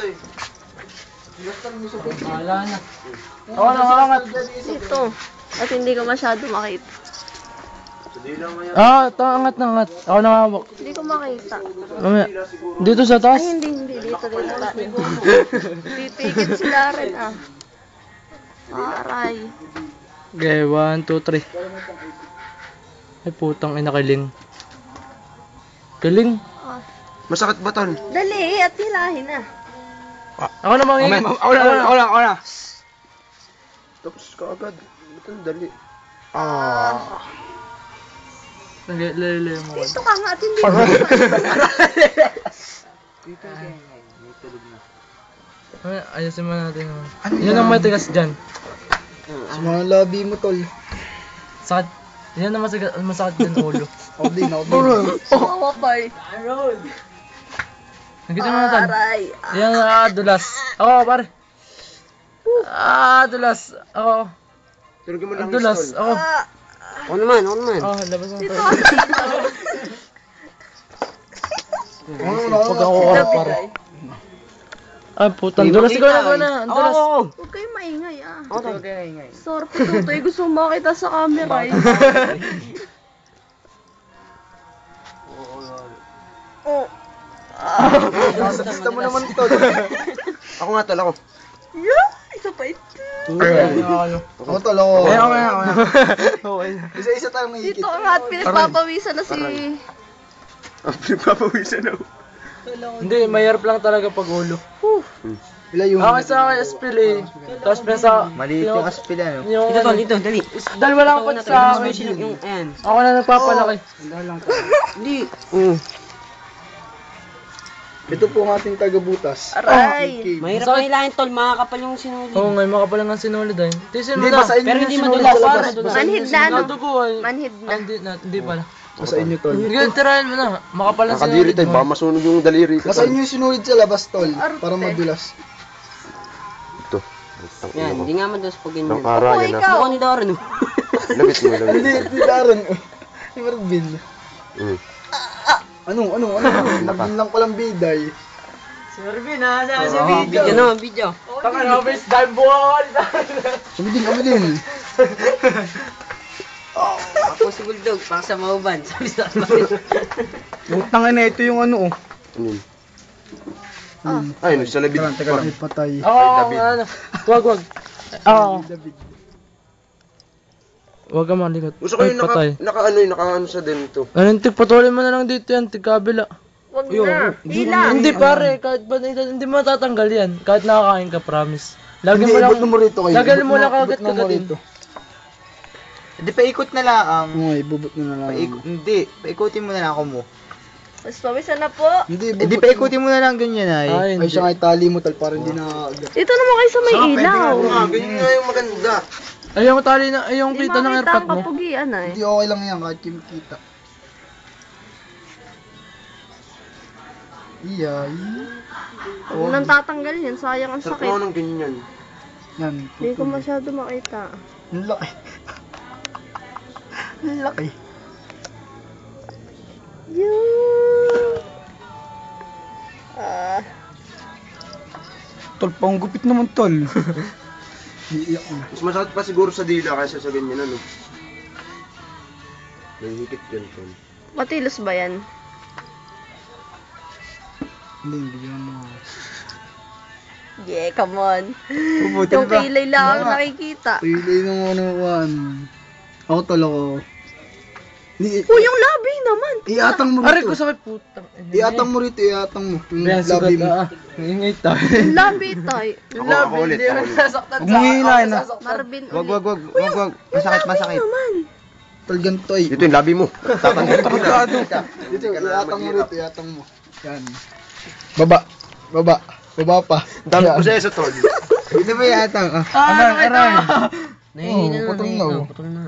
eh. Wala na. Ako na makangat. Ito. At hindi ko masyado makita. Ito, angat na angat. Ako na hawak. Hindi ko makita. Mamaya. Dito sa taas? Ay, hindi. Dito tayo. Pipikit sila rin ah. Aray. Okay, 1, 2, 3. Ay, putang ina, kiling. Kiling? Ah. Masakit ba ton? Dali, at hilahin na. Ako na mangingit. Ako na. Tapos kaagad. Ba't ang dali? Naglalay mo ko. Dito ka nga at hindi ko. Ayusin mo natin naman. Yan ang matigas dyan. Sa mga labi mo, tol. Sakit. Yan ang masakit dyan, ulo. Ako din. Mawapay. Nakita mo natin. Aray. Yan, dulas. Ako, pare. Dulas. Ako. Turugin mo lang Dulas. Ako. Ako naman. Labas mo. Dito ka sa dito. Pag ako oras, pare. Ay, putang. Dulas ikaw na. Dulas. Huwag kayong maingay ah. Sorry po tutoy. Gusto mo makita sa camera eh. Oh. Gusto mo naman, tol. Ako nga tol, ako. Yeah! Isa pa ito. Ako, tol. Ako. Isa-isa tayo may Dito ka nga at pinagpapawisan na si... Pinagpapawisan ako. Hindi, mayarap lang talaga pag ulo. Ila yung... Ako sa akin, spill eh. Tapos pinasa... Maliit yung aspil yan. Dito, dali. Dalawa lang ako sa akin. Ako na nagpapalaki. Hindi. Ito po ang ating taga-butas. Aray! Mahirap na hilahin tol, makakapal yung sinuli. Oo nga, makapal lang ang sinulid ay. Tisin mo Hindi, na. basahin Pero nyo hindi yung madulas, sinulid sa para labas. doon. Manhid na no? Nadugo ay. Manhid na. Hindi pala. Basahin nyo, tol. Sige, tirahin mo na. Makapal ang Nakadiri sinulid tayo, mo. baka masunog yung daliri ko. Basahin nyo yung sinulid sa labas, tol. Para madulas. Ito. Yan, hindi nga madulas pag ganyan. Ang ara, Ako, yan ikaw. Mukha ni Darren oh. Labit mo. Hindi, Darren. Si Marvin. Mm. Ano? Marvin lang palang biday. Video naman, video. Taka na, miss. Dime ball. Kami din. Ako si Bulldog, pang sa mauban. Sabi sa akin. Utang na ito yung ano, oh. Ano yun? Ay, sa labit. Teka lang, patay. Oo, ano. Wag. Oo. Wag ka malikot. Gusto ko Ay, yung patay. naka-ano sa din to. Ano, patuloy mo na lang dito yan, tigkabila. Wag na. Hila. Hindi pare, kahit ba hindi mo matatanggal yan. Kahit nakakain ka, promise. Lagi Hindi, mo lang, ibot mo rito kayo. lagi mo lang Ibot kagat kagatin. Hindi, paikot na lang. Oo, ibubot mo na lang. Hindi, paikutin mo na lang ako mo. Mas pawisan na po. Hindi, Hindi, paikutin mo na lang ganyan ay. Ay, Ay, hindi. siya nga itali mo, tal, para hindi na... Dito naman kayo sa may ilaw. Ganyan nga yung maganda. Ay, yung tali na, ay, yung Hindi pita ng makita airpot ang mo. kapugian ay. Hindi, okay lang yan, kahit kimikita. Iyay. Huwag nang tatanggal yan. Sayang ang Sarap mo sakit. ng ganyan. Yan. Hindi ko masyado makita. Ang laki. Ang laki. Yun. Tol, pang gupit naman, tol. Iiyak na. Mas masakit pa siguro sa dila kaysa sa ganyan, ano? May hikit yan, tol. Matilos ba yan? Hindi, bigyan mo. Yeah, come on. Puputin Yung ba? kilay lang ang nakikita. Pilay ng ano, Ako, tol, ako. Hindi, Oh, yung labi naman. iatang mo Aray ko rito. sakit putang. Iatang mo rito, iatang mo. Yung Kaya labi sugat mo. Ingay tayo. Yung labi tay. Yung Ako labi, ulit, hindi ako mo ulit. nasasaktan Huwag mong hihilahin, ah. Marvin Wag. Yung Masakit. labi naman. Tol, ganito ay. Dito yung labi mo. Tatanggalin ko na. Dito, iatang mo rito, iatang mo. Yan. Baba pa. Dami Yan. ko sa eso, tol. Dito ba yata? Ah, nakita ko. Nahihina Oo, na, putol na, nahihina. oh. Putol na.